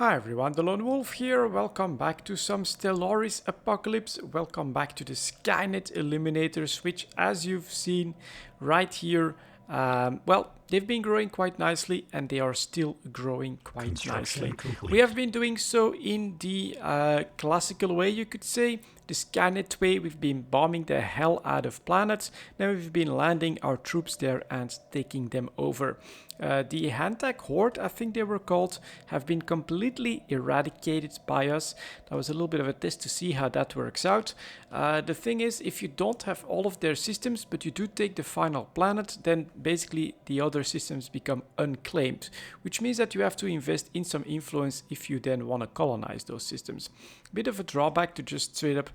Hi everyone, delonewolf here. Welcome back to some Stellaris Apocalypse. Welcome back to the Skynet eliminators, which, as you've seen right here, well, they've been growing quite nicely and they are still growing quite nicely. We have been doing so in the classical way, you could say. The Skynet way. We've been bombing the hell out of planets. Now we've been landing our troops there and taking them over. The Handtag Horde, I think they were called, have been completely eradicated by us. That was a little bit of a test to see how that works out. The thing is, if you don't have all of their systems, but you do take the final planet, then basically the other systems become unclaimed, which means that you have to invest in some influence if you then want to colonize those systems. Bit of a drawback to just straight up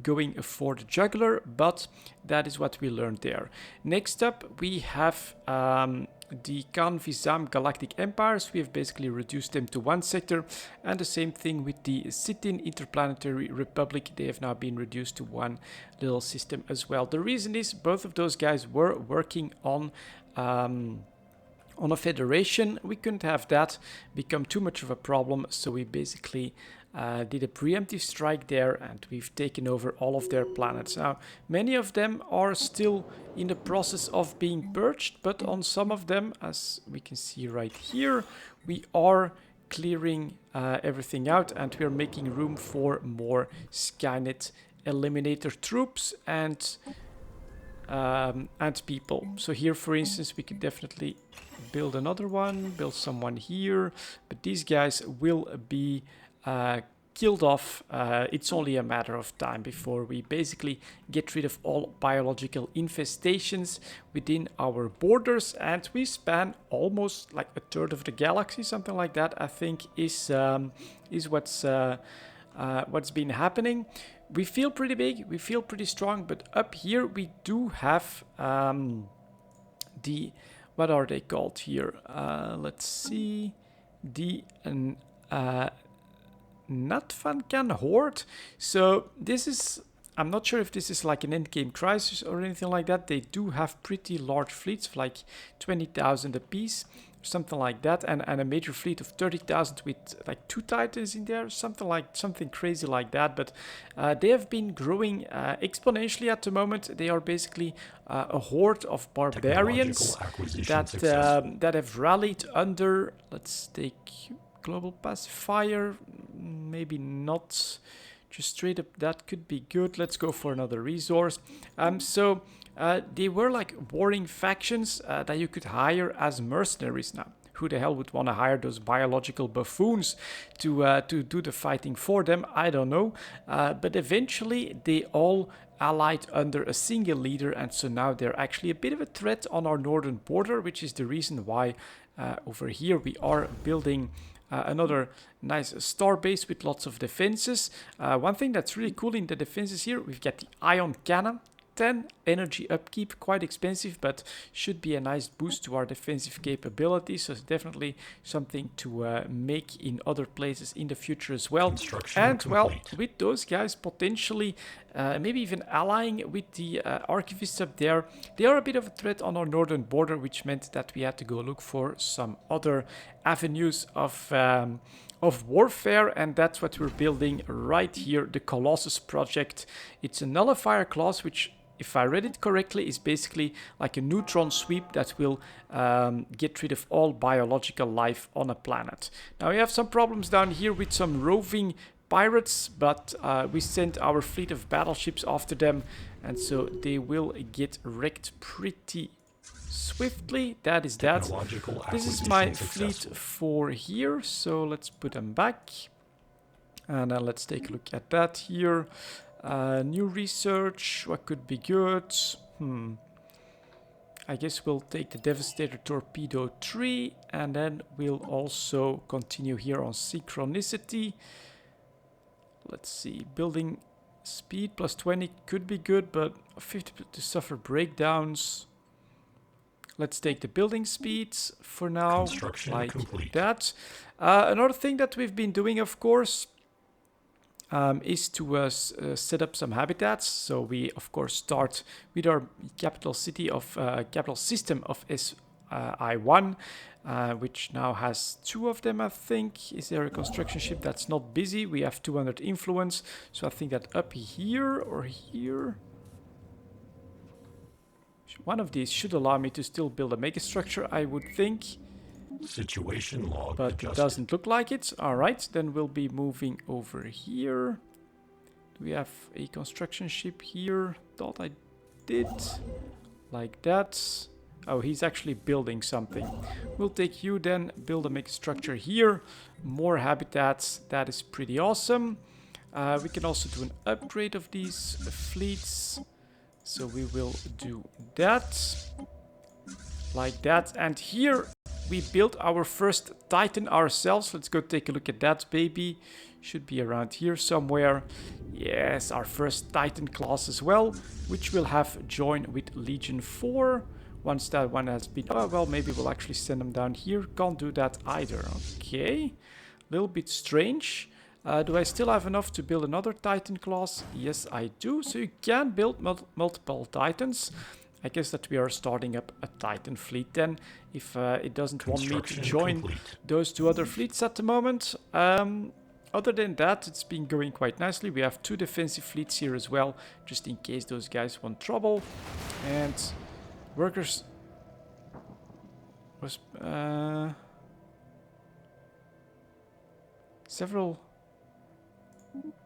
going for the jugular, but that is what we learned there. Next up, we have the Khan-Vizam Galactic Empires. We have basically reduced them to one sector, and the same thing with the Sitin Interplanetary Republic. They have now been reduced to one little system as well. The reason is both of those guys were working on a federation. We couldn't have that become too much of a problem, so we basically did a preemptive strike there and we've taken over all of their planets. Now, many of them are still in the process of being purged, but on some of them, as we can see right here, we are clearing everything out and we're making room for more Skynet eliminator troops and people. So here, for instance, we could definitely build another one, build someone here, but these guys will be killed off. It's only a matter of time before we basically get rid of all biological infestations within our borders, and we span almost like a third of the galaxy, something like that. I think is what's been happening. We feel pretty big, we feel pretty strong, but up here we do have the, what are they called here? Let's see, the Natvankan Horde. So this is, I'm not sure if this is like an endgame crisis or anything like that. They do have pretty large fleets of like 20,000 apiece, something like that, and a major fleet of 30,000 with like 2 titans in there, something crazy like that. But they have been growing exponentially at the moment. They are basically a horde of barbarians that have rallied under, let's take global pacifier, maybe not, just straight up that could be good. Let's go for another resource. So they were like warring factions that you could hire as mercenaries. Now, who the hell would want to hire those biological buffoons to do the fighting for them? I don't know. But eventually they all allied under a single leader, and so now they're actually a bit of a threat on our northern border, which is the reason why over here we are building another nice star base with lots of defenses. One thing that's really cool in the defenses here, we've got the ion cannon. 10 energy upkeep, quite expensive, but should be a nice boost to our defensive capabilities. So it's definitely something to make in other places in the future as well. And well, with those guys potentially maybe even allying with the archivists up there, they are a bit of a threat on our northern border, which meant that we had to go look for some other avenues of warfare, and that's what we're building right here, the Colossus project. It's a nullifier class, which, if I read it correctly, is basically like a neutron sweep that will get rid of all biological life on a planet. Now we have some problems down here with some roving pirates, but we sent our fleet of battleships after them, and so they will get wrecked pretty swiftly. That is that. This is my fleet for here, so let's put them back. And then let's take a look at that here. New research, what could be good? I guess we'll take the Devastator Torpedo 3, and then we'll also continue here on synchronicity. Let's see, building speed plus 20 could be good, but 50 to suffer breakdowns. Let's take the building speeds for now, like that. Another thing that we've been doing, of course, is to set up some habitats. So we, of course, start with our capital city of capital system of SI1. which now has 2 of them, I think. Is there a construction ship that's not busy? We have 200 influence, so I think that up here or here, one of these should allow me to still build a megastructure, I would think. Situation log but adjusted. It doesn't look like it. Alright, then we'll be moving over here. Do we have a construction ship here? Thought I did. Like that. Oh, he's actually building something. We'll take you then, build a megastructure here. More habitats, that is pretty awesome. We can also do an upgrade of these fleets. So we will do that. Like that. And here we built our first Titan ourselves. Let's go take a look at that baby. Should be around here somewhere. Yes, our first Titan class as well, which will have joined with Legion 4. Once that one has been... Oh, well, maybe we'll actually send them down here. Can't do that either. Okay. A little bit strange. Do I still have enough to build another Titan class? Yes, I do. So you can build multiple Titans. I guess that we are starting up a Titan fleet then, if it doesn't want me to join those 2 other fleets at the moment. Other than that, it's been going quite nicely. We have 2 defensive fleets here as well, just in case those guys want trouble. And workers was several...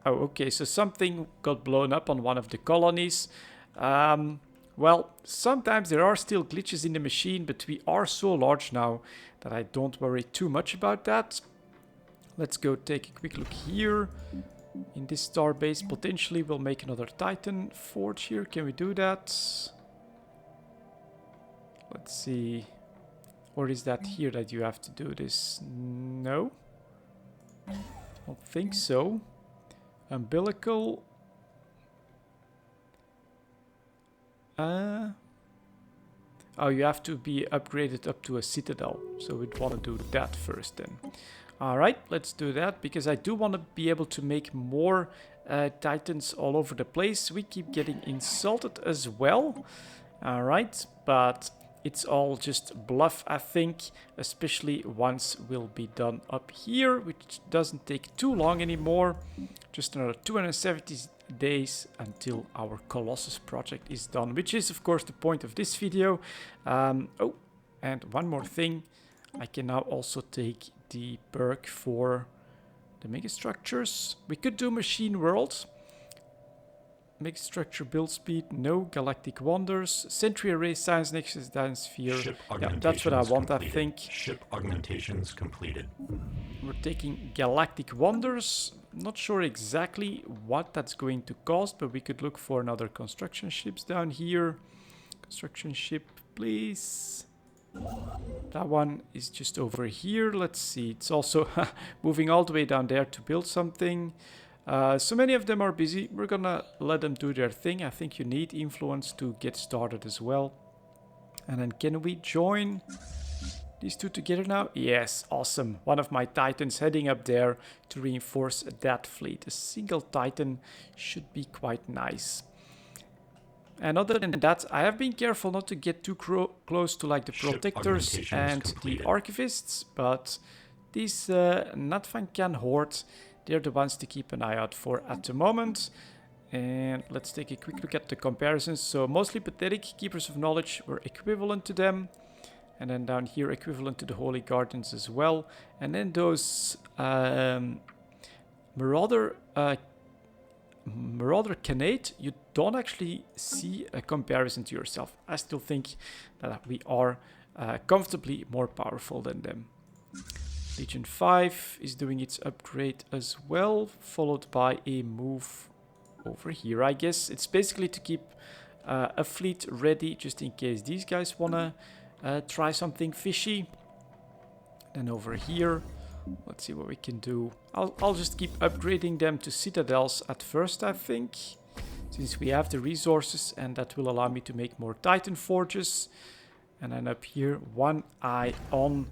Oh, okay, so something got blown up on one of the colonies. Well, sometimes there are still glitches in the machine, but we are so large now that I don't worry too much about that. Let's go take a quick look here. In this star base, potentially we'll make another Titan forge here. Can we do that? Let's see. Or is that here that you have to do this? No. I don't think so. Umbilical. Oh, you have to be upgraded up to a citadel. So we'd want to do that first then. Alright, let's do that, because I do want to be able to make more Titans all over the place. We keep getting insulted as well. Alright, but it's all just bluff, I think. Especially once we'll be done up here, which doesn't take too long anymore. Just another 270 days until our Colossus project is done, which is of course the point of this video. Oh, and one more thing. I can now also take the perk for the megastructures. We could do machine world. Megastructure build speed, no. Galactic wonders, sentry array, science nexus, sphere. Yeah, that's what I want, I think. Ship augmentations completed. We're taking galactic wonders. Not sure exactly what that's going to cost, but we could look for another construction ships down here. Construction ship, please. That one is just over here. Let's see. It's also moving all the way down there to build something. So many of them are busy. We're gonna let them do their thing. I think you need influence to get started as well. And then can we join these 2 together now? Yes, awesome. One of my Titans heading up there to reinforce that fleet. A single Titan should be quite nice. And other than that, I have been careful not to get too close to like the protectors and the archivists, but these Natvankan horde, they're the ones to keep an eye out for at the moment. And let's take a quick look at the comparisons. So mostly pathetic, keepers of knowledge were equivalent to them. And then down here, equivalent to the Holy Guardians as well. And then those Marauder Khanate, you don't actually see a comparison to yourself. I still think that we are comfortably more powerful than them. Legion 5 is doing its upgrade as well, followed by a move over here, I guess. It's basically to keep a fleet ready just in case these guys want to try something fishy. Then over here, let's see what we can do. I'll just keep upgrading them to citadels at first, I think, since we have the resources, and that will allow me to make more Titan forges. And then up here, one eye on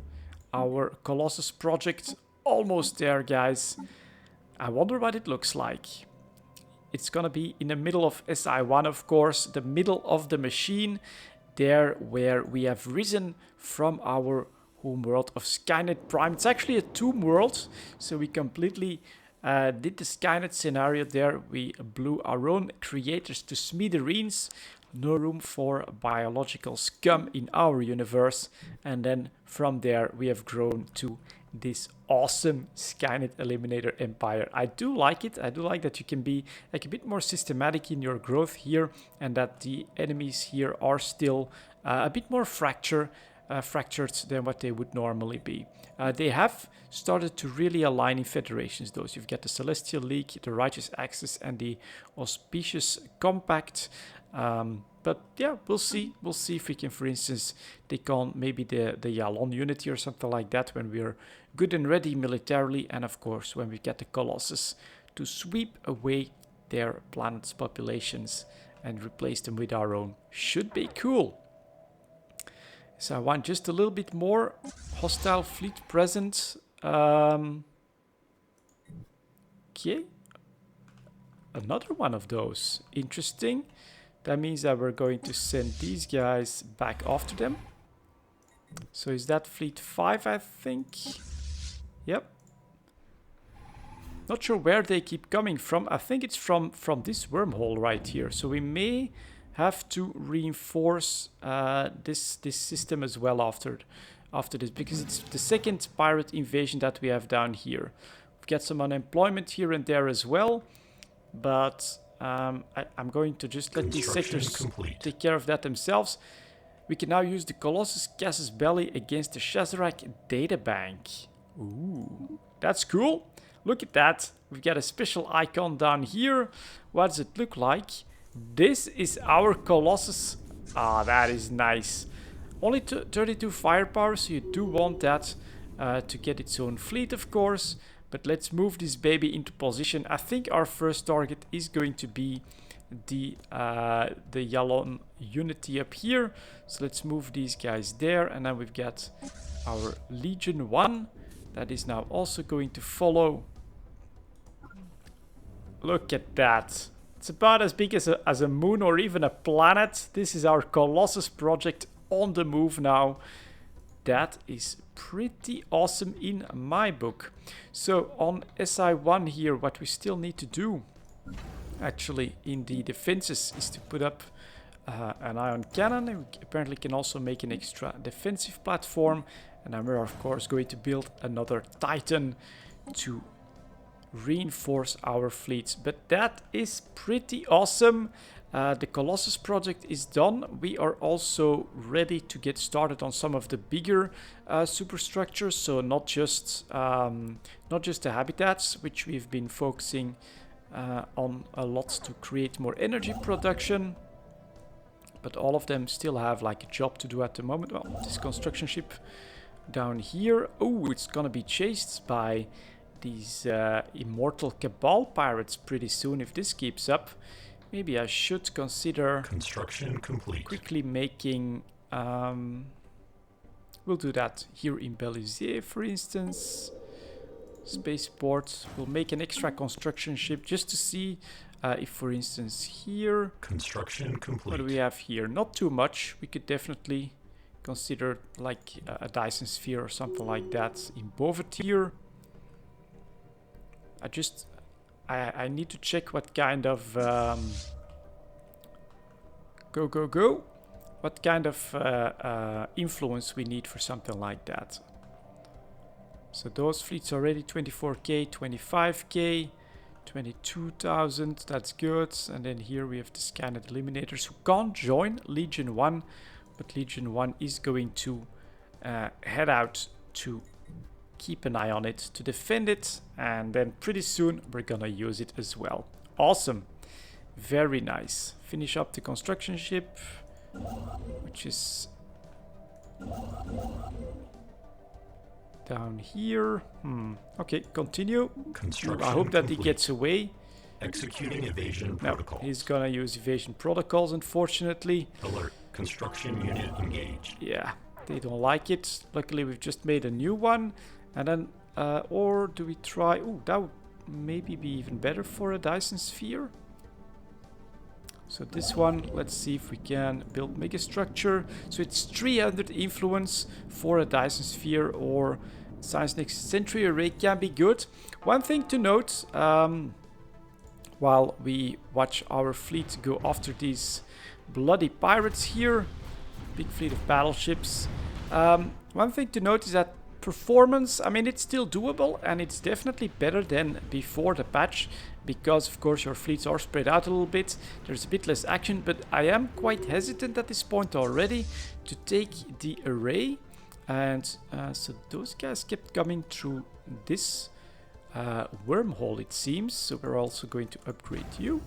our Colossus project. Almost there, guys. I wonder what it looks like. It's gonna be in the middle of SI1, of course, the middle of the machine, there where we have risen from our home world of Skynet Prime. It's actually a tomb world, so we completely did the Skynet scenario there. We blew our own creators to smithereens. No room for biological scum in our universe. And then from there we have grown to this awesome Skynet Eliminator empire. I do like it. I do like that you can be like a bit more systematic in your growth here, and that the enemies here are still a bit more fractured than what they would normally be. They have started to really align in federations, though. So you've got the Celestial League, the Righteous Axis, and the Auspicious Compact. But yeah, we'll see. We'll see if we can, for instance, take on maybe the Yalon Unity or something like that when we're good and ready militarily, and of course when we get the Colossus to sweep away their planet's populations and replace them with our own. Should be cool. So I want just a little bit more hostile fleet present. Okay. Another one of those. Interesting. That means that we're going to send these guys back after them. So is that fleet 5, I think? Yep. Not sure where they keep coming from. I think it's from this wormhole right here. So we may have to reinforce this system as well after this, because it's the second pirate invasion that we have down here. We've got some unemployment here and there as well, but I'm going to just let these sectors take care of that themselves. We can now use the Colossus Casus Belli against the Shazarrak databank. Ooh, that's cool. Look at that. We've got a special icon down here. What does it look like? This is our Colossus. Ah, that is nice. Only 32 firepower, so you do want that to get its own fleet, of course. But let's move this baby into position. I think our first target is going to be the Yalon Unity up here. So let's move these guys there. And then we've got our Legion 1 that is now also going to follow. Look at that. It's about as big as a moon or even a planet. This is our Colossus project on the move now. That is pretty awesome in my book. So on SI1 here, what we still need to do actually in the defenses is to put up an ion cannon. And we apparently can also make an extra defensive platform. And then we're of course going to build another Titan to reinforce our fleets. But that is pretty awesome. The Colossus project is done. We are also ready to get started on some of the bigger superstructures. So not just the habitats, which we've been focusing on a lot to create more energy production. But all of them still have like a job to do at the moment. Well, this construction ship down here. Oh, it's gonna be chased by these immortal Cabal pirates pretty soon if this keeps up. Maybe I should consider construction complete. Quickly making we'll do that here in Belize, for instance. Spaceport. We'll make an extra construction ship just to see if, for instance, here construction complete. What do we have here? Not too much. We could definitely consider like a Dyson sphere or something like that in Boveteer. I need to check what kind of what kind of influence we need for something like that. So those fleets are already 24k, 25k, 22,000. That's good. And then here we have the Skynet eliminators who can't join Legion 1, but Legion 1 is going to head out to keep an eye on it, to defend it, and then pretty soon we're gonna use it as well. Awesome. Very nice. Finish up the construction ship, which is down here. Okay, continue. I hope that he gets away. Executing evasion protocols. He's gonna use evasion protocols, unfortunately. Alert. Construction unit engaged. Yeah, they don't like it. Luckily, we've just made a new one. And then, or do we try... Oh, that would maybe be even better for a Dyson sphere. So this one, let's see if we can build megastructure. So it's 300 influence for a Dyson sphere, or science next century array can be good. One thing to note, while we watch our fleet go after these bloody pirates here, big fleet of battleships. One thing to note is that performance, I mean, it's still doable, and it's definitely better than before the patch, because of course your fleets are spread out a little bit, there's a bit less action, but I am quite hesitant at this point already to take the array. And so those guys kept coming through this wormhole, it seems, so we're also going to upgrade you.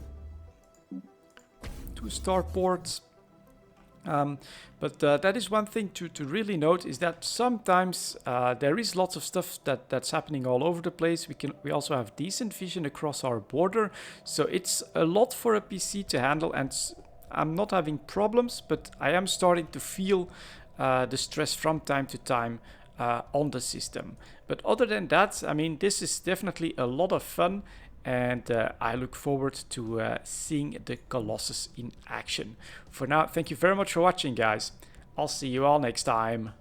2 starports. But that is one thing to really note, is that sometimes there is lots of stuff that's happening all over the place. We also have decent vision across our border, so it's a lot for a PC to handle, and I'm not having problems, but I am starting to feel the stress from time to time on the system. But other than that, I mean, this is definitely a lot of fun, and I look forward to seeing the Colossus in action. For now, thank you very much for watching, guys. I'll see you all next time.